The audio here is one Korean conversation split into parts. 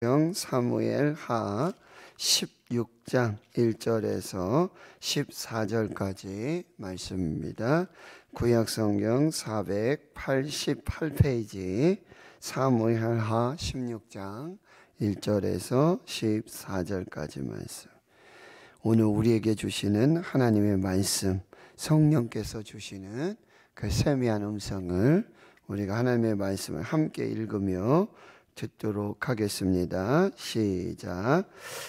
사무엘 하 16장 1절에서 14절까지 말씀입니다. 구약성경 488페이지 사무엘 하 16장 1절에서 14절까지 말씀. 오늘 우리에게 주시는 하나님의 말씀, 성령께서 주시는 그 세미한 음성을 우리가 하나님의 말씀을 함께 읽으며 듣도록 하겠습니다. 시작.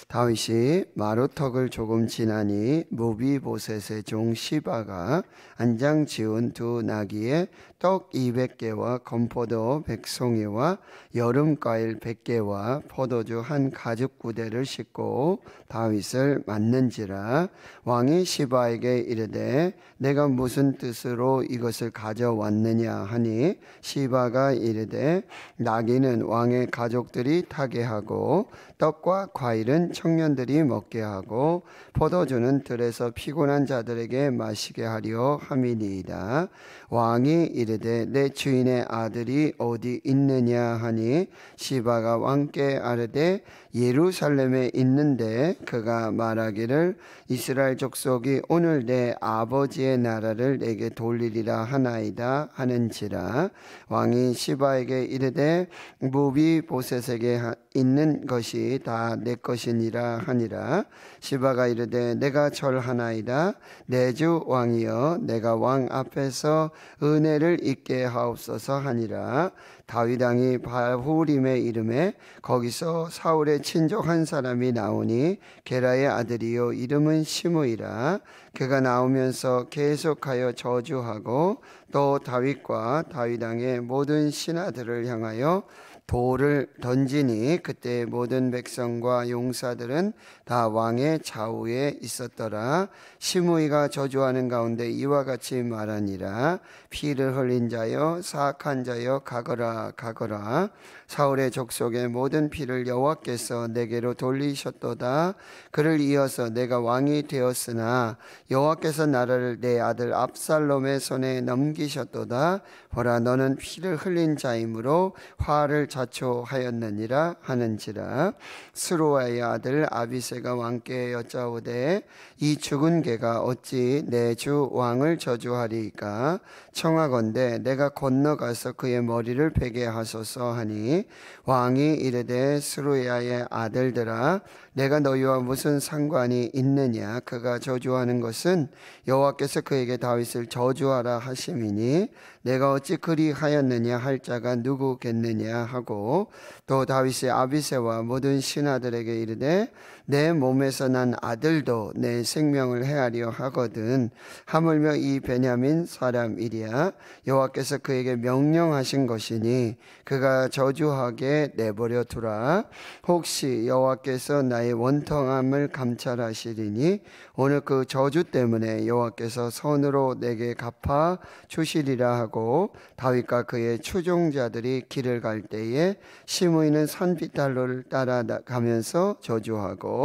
다윗이 마루턱을 조금 지나니 무비보셋의 종 시바가 안장 지은 두 나귀에 떡 200개와 건포도 100송이와 여름과일 100개와 포도주 한 가죽구대를 싣고 다윗을 맞는지라. 왕이 시바에게 이르되 내가 무슨 뜻으로 이것을 가져왔느냐 하니 시바가 이르되 나귀는 왕의 가족들이 타게 하고 떡과 과일은 청년들이 먹게 하고 포도주는 들에서 피곤한 자들에게 마시게 하려 함이니이다. 왕이 이르되 내 주인의 아들이 어디 있느냐 하니 시바가 왕께 아뢰되 예루살렘에 있는데 그가 말하기를 이스라엘 족속이 오늘 내 아버지의 나라를 내게 돌리리라 하나이다 하는지라. 왕이 시바에게 이르되 무비보셋에게 있는 것이 다 내 것이니라 하니라. 시바가 이르되 내가 절하나이다. 내 주 왕이여 내가 왕 앞에서 은혜를 잊게 하옵소서 하니라. 다윗 왕이 바후림에 이름에 거기서 사울의 친족 한 사람이 나오니 게라의 아들이요 이름은 시므이라. 그가 나오면서 계속하여 저주하고 또 다윗과 다윗 왕의 모든 신하들을 향하여 돌을 던지니 그때 모든 백성과 용사들은 다 왕의 좌우에 있었더라. 시므이가 저주하는 가운데 이와 같이 말하니라. 피를 흘린 자여 사악한 자여 가거라 가거라. 사울의 족속의 모든 피를 여호와께서 내게로 돌리셨도다. 그를 이어서 내가 왕이 되었으나 여호와께서 나라를 내 아들 압살롬의 손에 넘기셨도다. 보라 너는 피를 흘린 자이므로 화를 자초하였느니라 하는지라. 스루아의 아들 아비새가 왕께 여짜오되 이 죽은 개가 어찌 내 주 왕을 저주하리이까. 청하건대 내가 건너가서 그의 머리를 베게 하소서 하니 왕이 이르되 스루야의 아들들아 내가 너희와 무슨 상관이 있느냐. 그가 저주하는 것은 여호와께서 그에게 다윗을 저주하라 하심이니 내가 어찌 그리하였느냐 할 자가 누구겠느냐 하고 또 다윗이 아비새와 모든 신하들에게 이르되 내 몸에서 난 아들도 내 생명을 해하려 하거든. 하물며 이 베냐민 사람이랴. 여호와께서 그에게 명령하신 것이니 그가 저주하게 내버려 두라. 혹시 여호와께서 나의 원통함을 감찰하시리니 오늘 그 저주 때문에 여호와께서 손으로 내게 갚아 주시리라 하고 다윗과 그의 추종자들이 길을 갈 때에 시므이는 산비탈로를 따라가면서 저주하고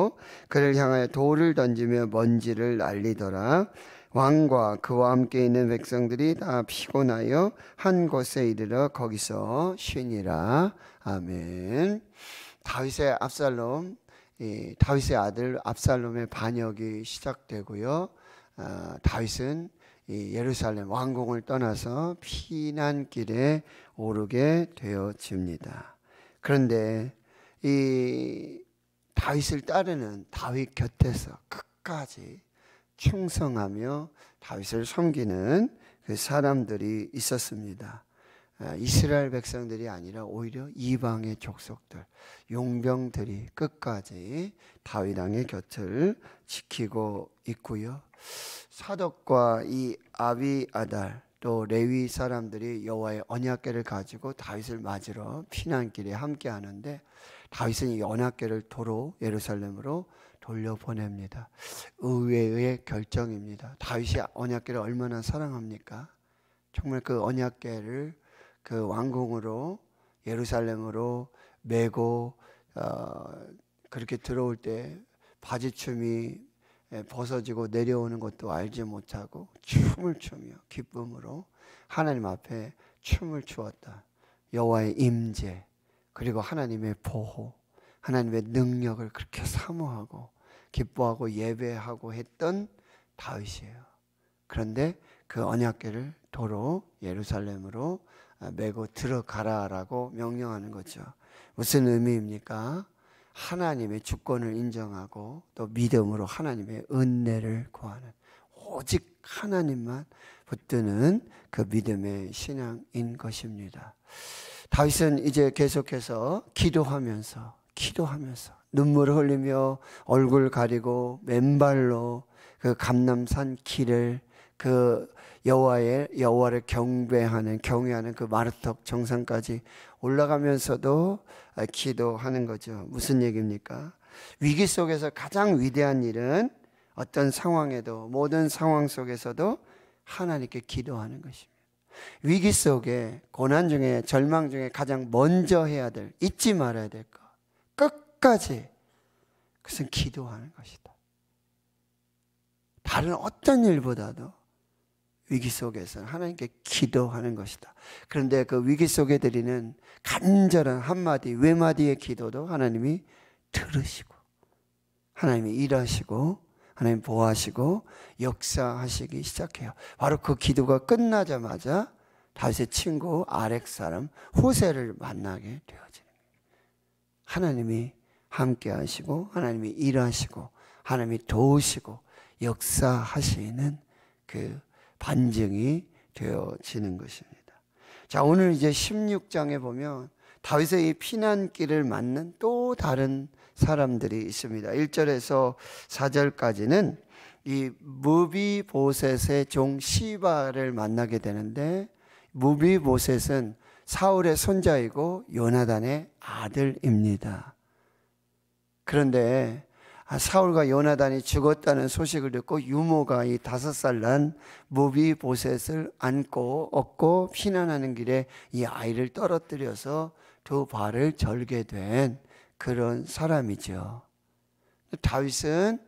그를 향하여 돌을 던지며 먼지를 날리더라. 왕과 그와 함께 있는 백성들이 다 피곤하여 한 곳에 이르러 거기서 쉬니라. 아멘. 다윗의 압살롬, 다윗의 아들 압살롬의 반역이 시작되고요. 다윗은 예루살렘 왕궁을 떠나서 피난길에 오르게 되어집니다. 그런데 이 다윗을 따르는 다윗 곁에서 끝까지 충성하며 다윗을 섬기는 그 사람들이 있었습니다. 이스라엘 백성들이 아니라 오히려 이방의 족속들, 용병들이 끝까지 다윗 왕의 곁을 지키고 있고요. 사독과 이 아비아달 또 레위 사람들이 여호와의 언약궤를 가지고 다윗을 맞으러 피난길에 함께 하는데 다윗은 이 언약궤를 도로 예루살렘으로 돌려보냅니다. 의외의 결정입니다. 다윗이 언약궤를 얼마나 사랑합니까? 정말 그 언약궤를 그 왕궁으로 예루살렘으로 메고 그렇게 들어올 때 바지춤이 벗어지고 내려오는 것도 알지 못하고 춤을 추며 기쁨으로 하나님 앞에 춤을 추었다. 여호와의 임재 그리고 하나님의 보호, 하나님의 능력을 그렇게 사모하고 기뻐하고 예배하고 했던 다윗이에요. 그런데 그 언약궤를 도로 예루살렘으로 메고 들어가라라고 명령하는 거죠. 무슨 의미입니까? 하나님의 주권을 인정하고 또 믿음으로 하나님의 은혜를 구하는, 오직 하나님만 붙드는 그 믿음의 신앙인 것입니다. 다윗은 이제 계속해서 기도하면서 눈물을 흘리며 얼굴 가리고 맨발로 그 감람산 길을, 그 여호와를 경외하는 그 마르턱 정상까지 올라가면서도 기도하는 거죠. 무슨 얘기입니까? 위기 속에서 가장 위대한 일은 어떤 상황에도, 모든 상황 속에서도 하나님께 기도하는 것입니다. 위기 속에, 고난 중에, 절망 중에 가장 먼저 해야 될, 잊지 말아야 될 것, 끝까지 그것은 기도하는 것이다. 다른 어떤 일보다도 위기 속에서는 하나님께 기도하는 것이다. 그런데 그 위기 속에 드리는 간절한 한마디, 외마디의 기도도 하나님이 들으시고, 하나님이 일하시고, 하나님 보호하시고 역사하시기 시작해요. 바로 그 기도가 끝나자마자 다윗의 친구 아렉 사람 후세를 만나게 되어지는 거예요. 하나님이 함께 하시고, 하나님이 일하시고, 하나님이 도우시고 역사하시는 그 반증이 되어지는 것입니다. 자, 오늘 이제 16장에 보면 다윗의 이 피난길을 맞는 또 다른 사람들이 있습니다. 1절에서 4절까지는 이 무비보셋의 종 시바를 만나게 되는데, 무비보셋은 사울의 손자이고 요나단의 아들입니다. 그런데 사울과 요나단이 죽었다는 소식을 듣고 유모가 이 5살 난 무비보셋을 업고 피난하는 길에 이 아이를 떨어뜨려서 두 발을 절게 된 그런 사람이죠. 다윗은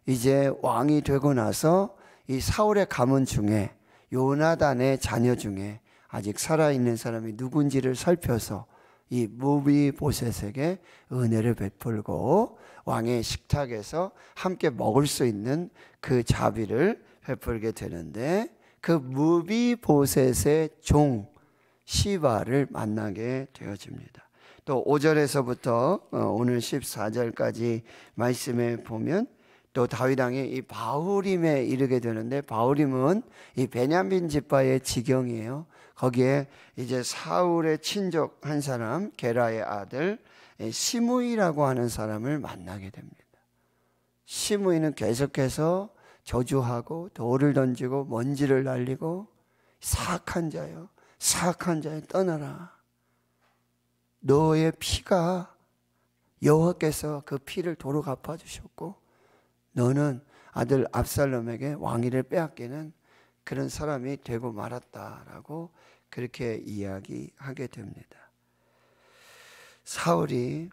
이제 왕이 되고 나서 이 사울의 가문 중에, 요나단의 자녀 중에 아직 살아있는 사람이 누군지를 살펴서 이 무비보셋에게 은혜를 베풀고 왕의 식탁에서 함께 먹을 수 있는 그 자비를 베풀게 되는데, 그 무비보셋의 종 시바를 만나게 되어집니다. 또 5절에서부터 오늘 14절까지 말씀에 보면 또 다윗 왕이 이 바후림에 이르게 되는데, 바후림은 이 베냐민 지파의 지경이에요. 거기에 이제 사울의 친족 한 사람, 게라의 아들 시므이라고 하는 사람을 만나게 됩니다. 시므이는 계속해서 저주하고 돌을 던지고 먼지를 날리고, 사악한 자여, 사악한 자여 떠나라. 너의 피가, 여호와께서 그 피를 도로 갚아주셨고 너는 아들 압살롬에게 왕위를 빼앗기는 그런 사람이 되고 말았다라고 그렇게 이야기하게 됩니다. 사울이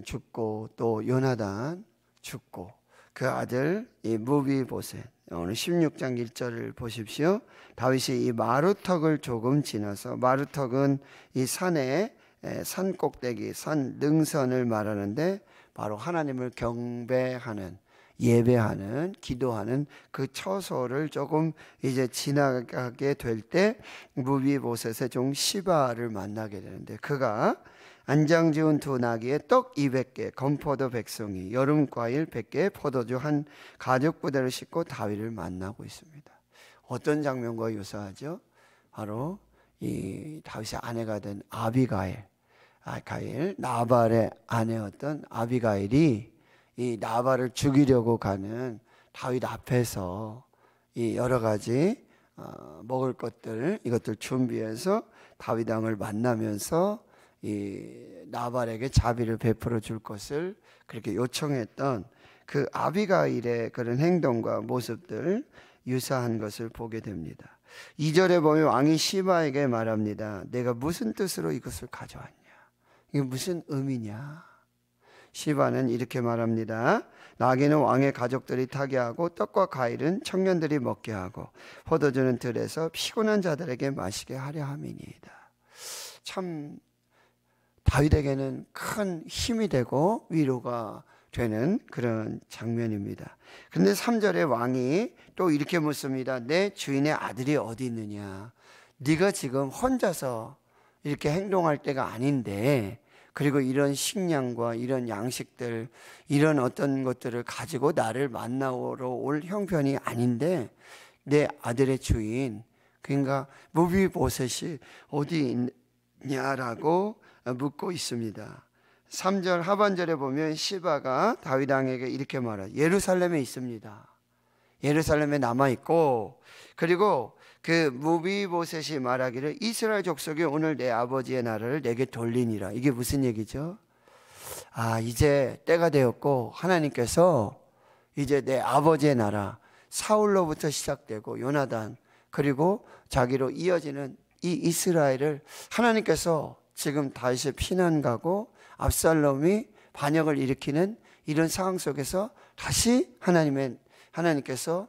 죽고 또 요나단 죽고 그 아들 이 무비보셋, 오늘 16장 1절을 보십시오. 다윗이 이 마루턱을 조금 지나서, 마루턱은 이 산의 산 꼭대기, 산 능선을 말하는데 바로 하나님을 경배하는, 예배하는, 기도하는 그 처소를 조금 이제 지나가게 될 때 무비보셋의 종 시바를 만나게 되는데, 그가 안장 지은 두 나귀에 떡 200개, 건포도 100송이, 여름 과일 100개, 포도주 한 가죽 부대를 싣고 다윗을 만나고 있습니다. 어떤 장면과 유사하죠? 바로 이 다윗의 아내가 된 아비가일, 나발의 아내였던 아비가일이 이 나발을 죽이려고 가는 다윗 앞에서 이 여러 가지 먹을 것들, 이것들 준비해서 다윗 왕을 만나면서 이 나발에게 자비를 베풀어 줄 것을 그렇게 요청했던 그 아비가일의 그런 행동과 모습들, 유사한 것을 보게 됩니다. 2절에 보면 왕이 시바에게 말합니다. 내가 무슨 뜻으로 이것을 가져왔냐? 이게 무슨 의미냐? 시바는 이렇게 말합니다. 나귀는 왕의 가족들이 타게 하고 떡과 과일은 청년들이 먹게 하고 포도주는 들에서 피곤한 자들에게 마시게 하려 함이니이다. 참 다윗에게는 큰 힘이 되고 위로가 되는 그런 장면입니다. 근데 3절에 왕이 또 이렇게 묻습니다. 내 주인의 아들이 어디 있느냐? 네가 지금 혼자서 이렇게 행동할 때가 아닌데, 그리고 이런 식량과 이런 양식들, 이런 어떤 것들을 가지고 나를 만나러 올 형편이 아닌데 내 아들의 주인, 그러니까 무비보셋이 어디 있냐라고 묻고 있습니다. 3절 하반절에 보면 시바가 다윗 왕에게 이렇게 말해요. 예루살렘에 있습니다. 예루살렘에 남아있고, 그리고 그 무비보셋이 말하기를 이스라엘 족속이 오늘 내 아버지의 나라를 내게 돌리니라. 이게 무슨 얘기죠? 이제 때가 되었고 하나님께서 이제 내 아버지의 나라, 사울로부터 시작되고 요나단, 그리고 자기로 이어지는 이 이스라엘을 하나님께서 지금 다윗의 피난 가고 압살롬이 반역을 일으키는 이런 상황 속에서 다시 하나님께서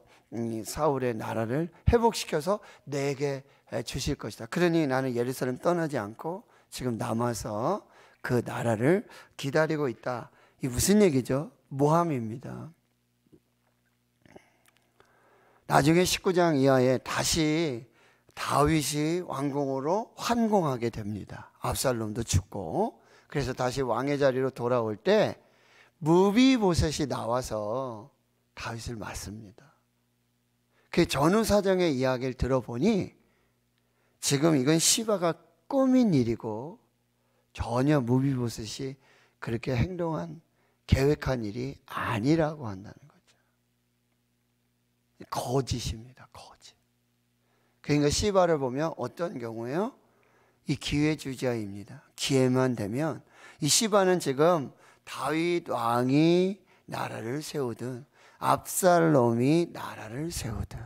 사울의 나라를 회복시켜서 내게 주실 것이다. 그러니 나는 예루살렘 떠나지 않고 지금 남아서 그 나라를 기다리고 있다. 이 무슨 얘기죠? 모함입니다. 나중에 19장 이하에 다시 다윗이 왕궁으로 환궁하게 됩니다. 압살롬도 죽고. 그래서 다시 왕의 자리로 돌아올 때 무비보셋이 나와서 다윗을 맞습니다. 그 전후 사정의 이야기를 들어보니 지금 이건 시바가 꾸민 일이고 전혀 무비보셋이 그렇게 행동한, 계획한 일이 아니라고 한다는 거죠. 거짓입니다. 거짓. 그러니까 시바를 보면 어떤 경우에요? 이 기회주의자입니다. 기회만 되면 이 시바는 지금 다윗 왕이 나라를 세우든 압살롬이 나라를 세우든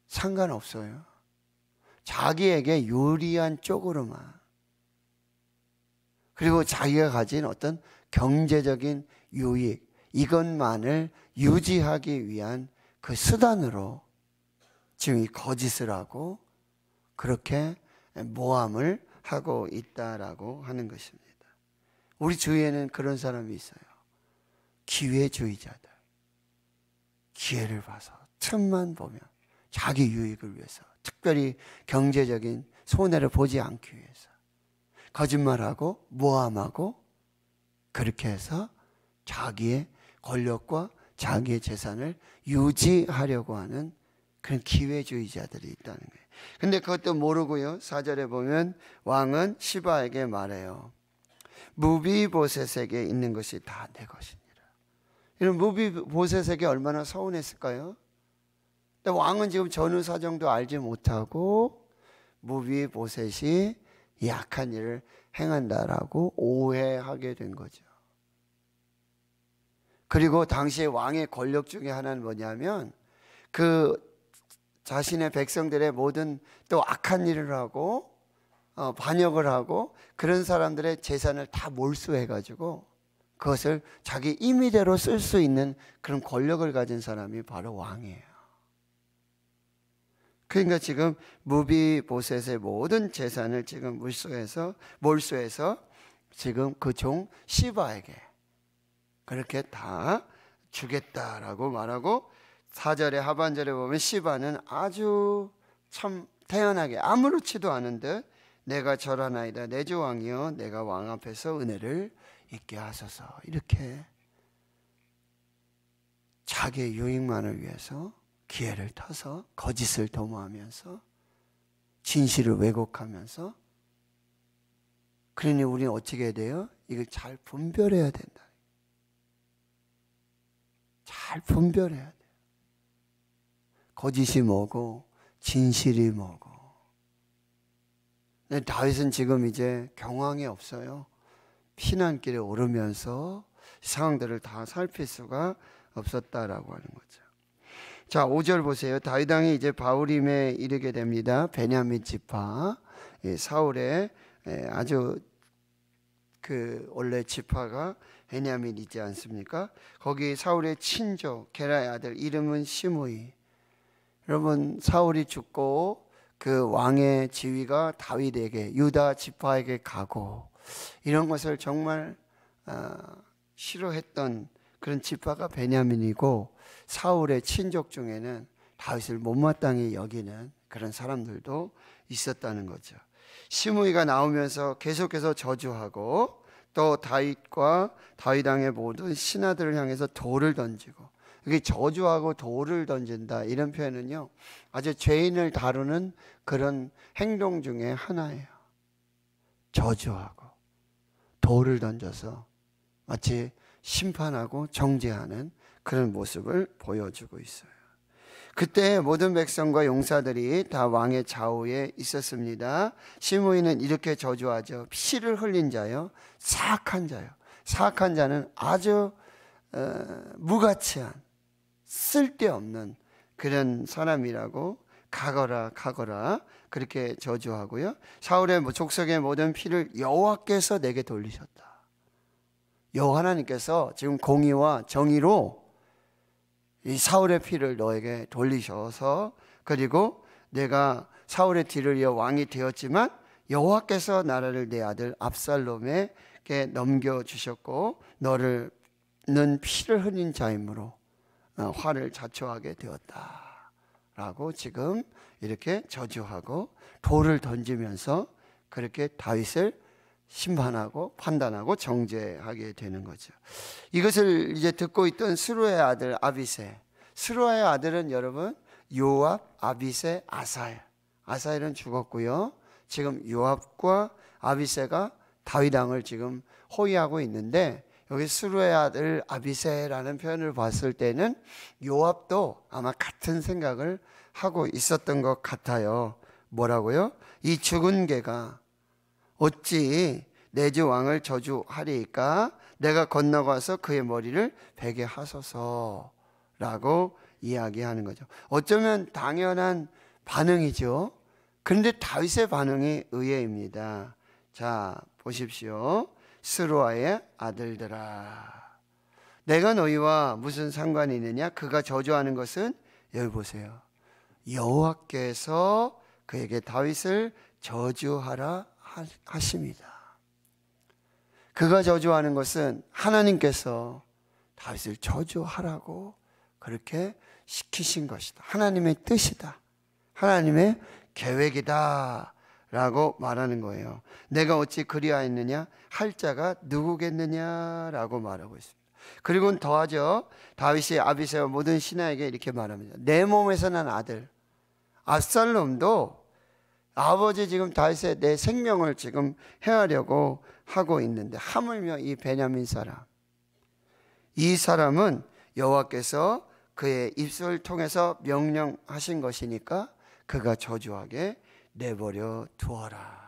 상관없어요. 자기에게 유리한 쪽으로만, 그리고 자기가 가진 어떤 경제적인 유익, 이것만을 유지하기 위한 그 수단으로 지금 이 거짓을 하고 그렇게 모함을 하고 있다라고 하는 것입니다. 우리 주위에는 그런 사람이 있어요. 기회주의자들. 기회를 봐서 틈만 보면 자기 유익을 위해서, 특별히 경제적인 손해를 보지 않기 위해서 거짓말하고 모함하고 그렇게 해서 자기의 권력과 자기의 재산을 유지하려고 하는 그런 기회주의자들이 있다는 거예요. 근데 그것도 모르고요. 4절에 보면 왕은 시바에게 말해요. 무비보셋에게 있는 것이 다 내 것이니라. 이런 무비보셋에게 얼마나 서운했을까요? 근데 왕은 지금 전후 사정도 알지 못하고 무비보셋이 약한 일을 행한다라고 오해하게 된 거죠. 그리고 당시에 왕의 권력 중에 하나는 뭐냐면 그 자신의 백성들의 모든 또 악한 일을 하고 반역을 하고 그런 사람들의 재산을 다 몰수해가지고 그것을 자기 임의대로 쓸 수 있는 그런 권력을 가진 사람이 바로 왕이에요. 그러니까 지금 무비보셋의 모든 재산을 지금 몰수해서 지금 그 종 시바에게 그렇게 다 주겠다라고 말하고, 4절의 하반절에 보면 시바는 아주 참 태연하게 아무렇지도 않은 듯 내가 절하나이다 내 주 왕이여 내가 왕 앞에서 은혜를 있게 하소서, 이렇게 자기의 유익만을 위해서 기회를 타서 거짓을 도모하면서 진실을 왜곡하면서, 그러니 우리는 어떻게 해야 돼요? 이걸 잘 분별해야 된다. 잘 분별해야 돼요. 거짓이 뭐고 진실이 뭐고. 근데 다윗은 지금 이제 경황이 없어요. 피난길에 오르면서 상황들을 다 살필 수가 없었다라고 하는 거죠. 자, 5절 보세요. 다윗 왕이 이제 바후림에 이르게 됩니다. 베냐민 지파, 사울의 아주 그 원래 지파가 베냐민이지 않습니까? 거기 사울의 친족 게라의 아들 이름은 시므이. 여러분, 사울이 죽고 그 왕의 지위가 다윗에게, 유다 지파에게 가고, 이런 것을 정말 싫어했던 그런 지파가 베냐민이고, 사울의 친족 중에는 다윗을 못마땅히 여기는 그런 사람들도 있었다는 거죠. 시므이가 나오면서 계속해서 저주하고, 또 다윗과 다윗 왕의 모든 신하들을 향해서 돌을 던지고, 이게 저주하고 돌을 던진다, 이런 표현은요, 아주 죄인을 다루는 그런 행동 중에 하나예요. 저주하고 돌을 던져서 마치 심판하고 정죄하는 그런 모습을 보여주고 있어요. 그때 모든 백성과 용사들이 다 왕의 좌우에 있었습니다. 시므이는 이렇게 저주하죠. 피를 흘린 자요, 사악한 자요. 사악한 자는 아주 무가치한, 쓸데없는 그런 사람이라고, 가거라 그렇게 저주하고요. 사울의 족속의 모든 피를 여호와께서 내게 돌리셨다. 여호와 하나님께서 지금 공의와 정의로 이 사울의 피를 너에게 돌리셔서, 그리고 내가 사울의 뒤를 이어 왕이 되었지만 여호와께서 나라를 내 아들 압살롬에게 넘겨주셨고, 너는 피를 흘린 자이므로 화를 자초하게 되었다라고 지금 이렇게 저주하고 돌을 던지면서 그렇게 다윗을 심판하고 판단하고 정죄하게 되는 거죠. 이것을 이제 듣고 있던 스루의 아들 아비새, 스루의 아들은 여러분 요압, 아비새, 아사엘. 아사엘은 죽었고요. 지금 요압과 아비새가 다윗 왕을 지금 호위하고 있는데, 여기 스루의 아들 아비새라는 표현을 봤을 때는 요압도 아마 같은 생각을 하고 있었던 것 같아요. 뭐라고요? 이 죽은 개가 어찌 내 주 왕을 저주하리이까? 내가 건너가서 그의 머리를 베게 하소서라고 이야기하는 거죠. 어쩌면 당연한 반응이죠. 그런데 다윗의 반응이 의외입니다. 자, 보십시오. 스루아의 아들들아, 내가 너희와 무슨 상관이 있느냐? 그가 저주하는 것은, 여기 보세요, 여호와께서 그에게 다윗을 저주하라 하십니다. 그가 저주하는 것은 하나님께서 다윗을 저주하라고 그렇게 시키신 것이다. 하나님의 뜻이다. 하나님의 계획이다 라고 말하는 거예요. 내가 어찌 그리하였느냐? 할 자가 누구겠느냐라고 말하고 있습니다. 그리고는 더하죠. 다윗이 아비새와 모든 신하에게 이렇게 말합니다. 내 몸에서 난 아들 압살롬도 아버지 지금 다윗의 내 생명을 지금 해하려고 하고 있는데, 하물며 이 베냐민 사람, 이 사람은 여호와께서 그의 입술을 통해서 명령하신 것이니까 그가 저주하게 내버려 두어라.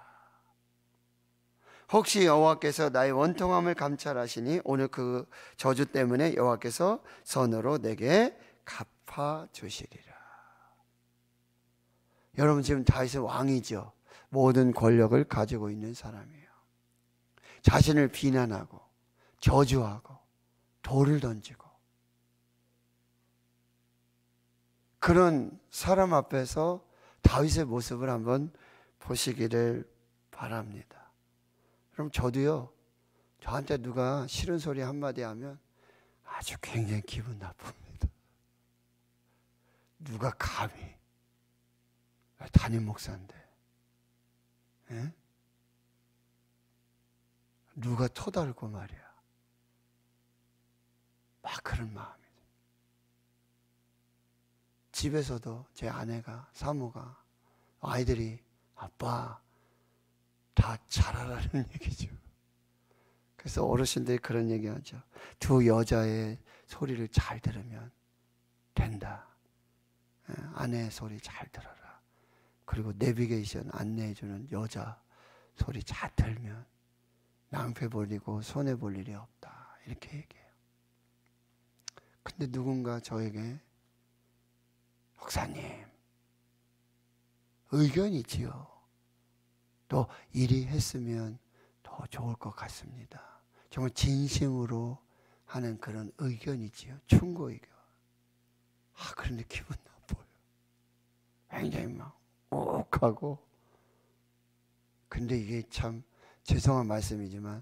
혹시 여호와께서 나의 원통함을 감찰하시니 오늘 그 저주 때문에 여호와께서 선으로 내게 갚아주시리라. 여러분, 지금 다윗은 왕이죠. 모든 권력을 가지고 있는 사람이에요. 자신을 비난하고 저주하고 돌을 던지고, 그런 사람 앞에서 다윗의 모습을 한번 보시기를 바랍니다. 그럼 저도요, 저한테 누가 싫은 소리 한마디 하면 아주 굉장히 기분 나쁩니다. 누가 감히, 담임 목사인데, 에? 누가 토달고 말이야. 막 그런 마음이. 집에서도 제 아내가, 사모가, 아이들이 아빠 다 잘하라는 얘기죠. 그래서 어르신들이 그런 얘기하죠. 두 여자의 소리를 잘 들으면 된다. 아내의 소리 잘 들어라. 그리고 내비게이션 안내해주는 여자 소리 잘 들면 낭패 볼리고 손해 볼 일이 없다. 이렇게 얘기해요. 근데 누군가 저에게, 목사님, 의견이지요. 또 이리 했으면 더 좋을 것 같습니다. 정말 진심으로 하는 그런 의견이지요. 충고 의견. 그런데 기분 나빠요. 굉장히 막 욱하고. 근데 이게 참 죄송한 말씀이지만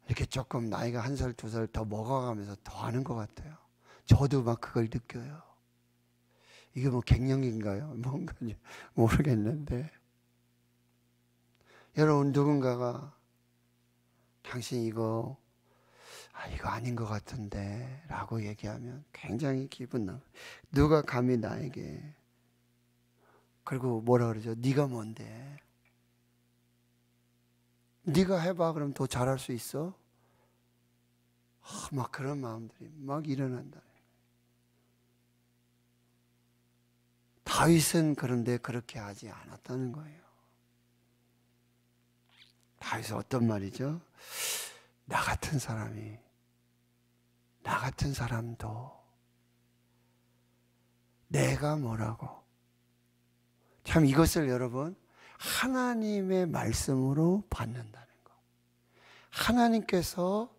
이렇게 조금 나이가 1살, 2살 더 먹어가면서 더 하는 것 같아요. 저도 막 그걸 느껴요. 이게 뭐 갱년기인가요? 뭔가 모르겠는데, 여러분 누군가가 당신 이거 아닌 것 같은데 라고 얘기하면 굉장히 기분 나빠요. 누가 감히 나에게. 그리고 뭐라 그러죠? 네가 뭔데? 네가 해봐. 그럼 더 잘할 수 있어? 막 그런 마음들이 막 일어난다. 다윗은 그런데 그렇게 하지 않았다는 거예요. 다윗은 어떤 말이죠? 나 같은 사람도 내가 뭐라고. 참 이것을 여러분 하나님의 말씀으로 받는다는 거. 하나님께서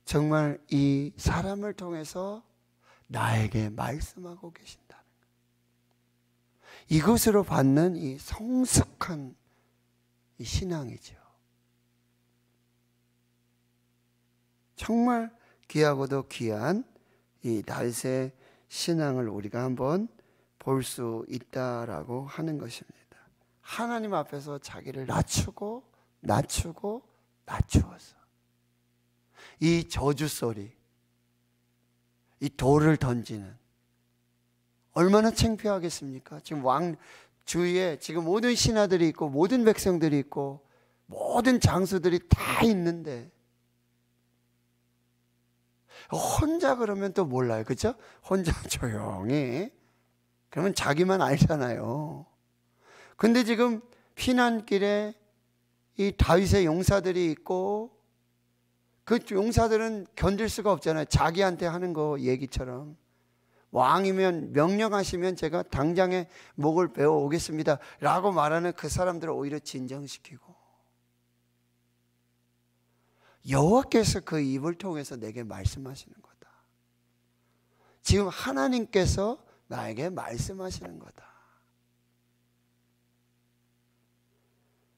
정말 이 사람을 통해서 나에게 말씀하고 계신다는 거. 이것으로 받는 이 성숙한 이 신앙이죠. 정말 귀하고도 귀한 이 다윗의 신앙을 우리가 한번 볼 수 있다라고 하는 것입니다. 하나님 앞에서 자기를 낮추고 낮추어서 이 저주 소리, 이 돌을 던지는, 얼마나 창피하겠습니까? 지금 왕 주위에 지금 모든 신하들이 있고 모든 백성들이 있고 모든 장수들이 다 있는데 혼자 그러면 또 몰라요. 그렇죠? 혼자 조용히 그러면 자기만 알잖아요. 근데 지금 피난길에 이 다윗의 용사들이 있고 그 용사들은 견딜 수가 없잖아요. 자기한테 하는 거 얘기처럼. 왕이면 명령하시면 제가 당장에 목을 베어 오겠습니다 라고 말하는 그 사람들을 오히려 진정시키고, 여호와께서 그 입을 통해서 내게 말씀하시는 거다. 지금 하나님께서 나에게 말씀하시는 거다.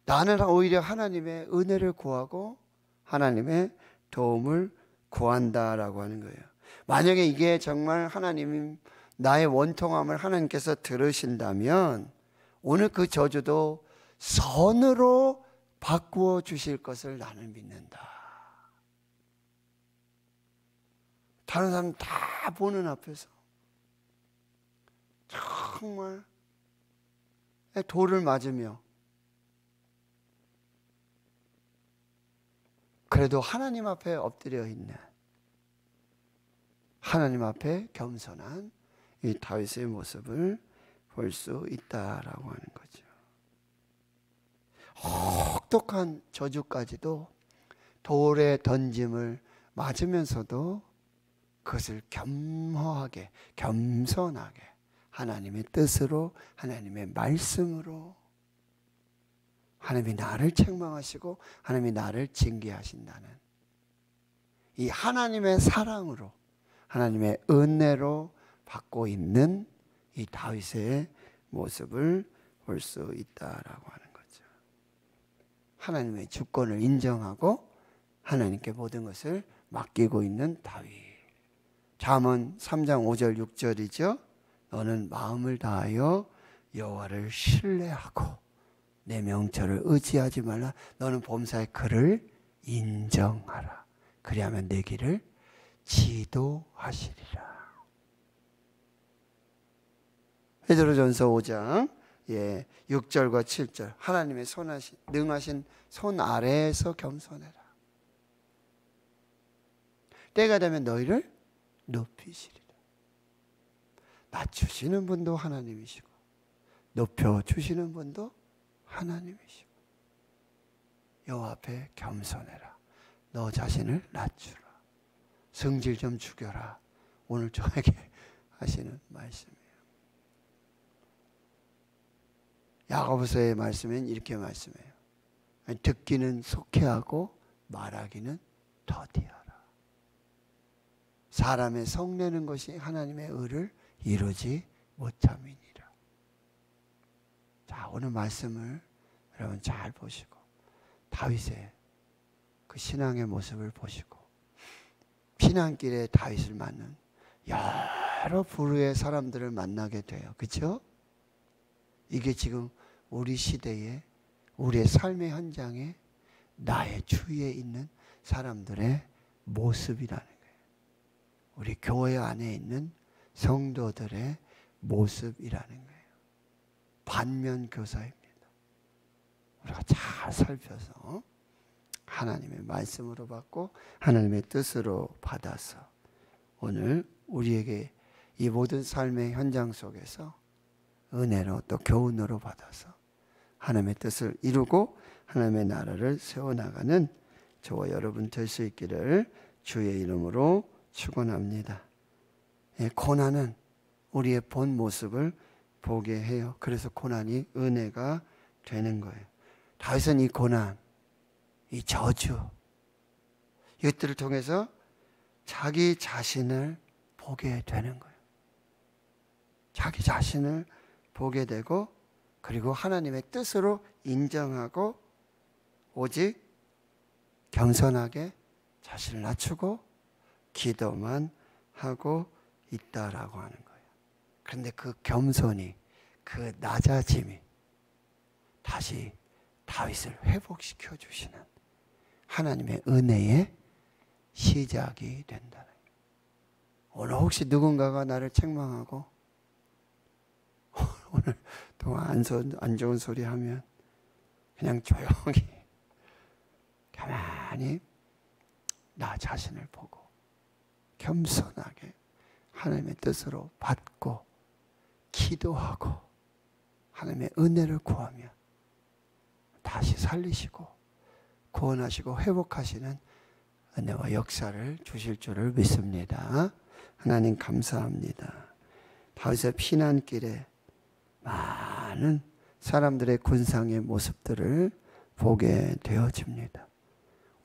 나는 오히려 하나님의 은혜를 구하고 하나님의 도움을 구한다라고 하는 거예요. 만약에 이게 정말 하나님 나의 원통함을 하나님께서 들으신다면 오늘 그 저주도 선으로 바꾸어 주실 것을 나는 믿는다. 다른 사람 다 보는 앞에서 정말 돌을 맞으며 그래도 하나님 앞에 엎드려 있는, 하나님 앞에 겸손한 이 다윗의 모습을 볼 수 있다라고 하는 거죠. 혹독한 저주까지도 돌의 던짐을 맞으면서도 그것을 겸허하게, 겸손하게 하나님의 뜻으로, 하나님의 말씀으로, 하나님이 나를 책망하시고 하나님이 나를 징계하신다는 이 하나님의 사랑으로, 하나님의 은혜로 받고 있는 이 다윗의 모습을 볼 수 있다라고 하는 거죠. 하나님의 주권을 인정하고 하나님께 모든 것을 맡기고 있는 다윗. 잠언 3장 5절 6절이죠. 너는 마음을 다하여 여호와를 신뢰하고 내 명철을 의지하지 말라. 너는 범사의 그를 인정하라. 그리하면 내 길을 지도하시리라. 베드로전서 5장 6절과 7절. 하나님의 능하신 손 아래에서 겸손해라. 때가 되면 너희를 높이시리라. 낮추시는 분도 하나님이시고 높여주시는 분도 하나님이시고, 여호와 앞에 겸손해라. 너 자신을 낮추라. 성질 좀 죽여라. 오늘 저에게 하시는 말씀이에요. 야고보서의 말씀은 이렇게 말씀해요. 듣기는 속회하고 말하기는 더디하라. 사람의 성내는 것이 하나님의 의를 이루지 못함이니라. 자, 오늘 말씀을 여러분 잘 보시고 다윗의 그 신앙의 모습을 보시고 피난길에 다윗을 만난 여러 부류의 사람들을 만나게 돼요. 그렇죠? 이게 지금 우리 시대에 우리의 삶의 현장에 나의 주위에 있는 사람들의 모습이라는 거예요. 우리 교회 안에 있는 성도들의 모습이라는 거예요. 반면교사입니다. 우리가 잘 살펴서 하나님의 말씀으로 받고 하나님의 뜻으로 받아서 오늘 우리에게 이 모든 삶의 현장 속에서 은혜로 또 교훈으로 받아서 하나님의 뜻을 이루고 하나님의 나라를 세워나가는 저와 여러분 될 수 있기를 주의 이름으로 축원합니다. 고난은 우리의 본 모습을 보게 해요. 그래서 고난이 은혜가 되는 거예요. 다윗은 이 고난, 이 저주, 이것들을 통해서 자기 자신을 보게 되는 거예요. 자기 자신을 보게 되고 그리고 하나님의 뜻으로 인정하고 오직 겸손하게 자신을 낮추고 기도만 하고 있다라고 하는 거예요. 그런데 그 겸손이, 그 낮아짐이 다시 다윗을 회복시켜 주시는 하나님의 은혜의 시작이 된다는 거예요. 오늘 혹시 누군가가 나를 책망하고 오늘 동안 안 좋은 소리 하면 그냥 조용히 가만히 나 자신을 보고 겸손하게 하나님의 뜻으로 받고 기도하고 하나님의 은혜를 구하면 다시 살리시고 구원하시고 회복하시는 은혜와 역사를 주실 줄을 믿습니다. 하나님 감사합니다. 다윗의 피난길에 많은 사람들의 군상의 모습들을 보게 되어집니다.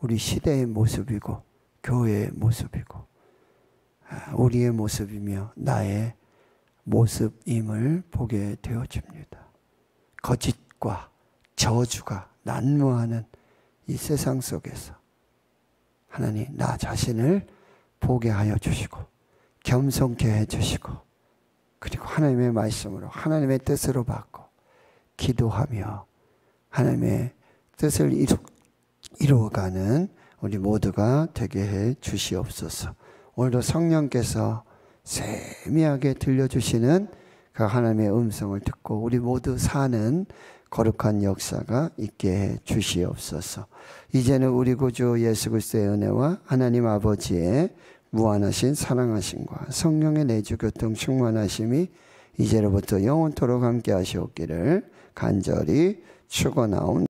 우리 시대의 모습이고 교회의 모습이고 우리의 모습이며 나의 모습임을 보게 되어집니다. 거짓과 저주가 난무하는 이 세상 속에서 하나님 나 자신을 보게 하여 주시고 겸손케 해주시고 그리고 하나님의 말씀으로 하나님의 뜻으로 받고 기도하며 하나님의 뜻을 이루어가는 우리 모두가 되게 해 주시옵소서. 오늘도 성령께서 세미하게 들려주시는 그 하나님의 음성을 듣고 우리 모두 사는 거룩한 역사가 있게 해 주시옵소서. 이제는 우리 구주 예수 그리스도의 은혜와 하나님 아버지의 무한하신 사랑하심과 성령의 내주 교통 충만하심이 이제로부터 영원토록 함께 하시옵기를 간절히 축원하옵나이다.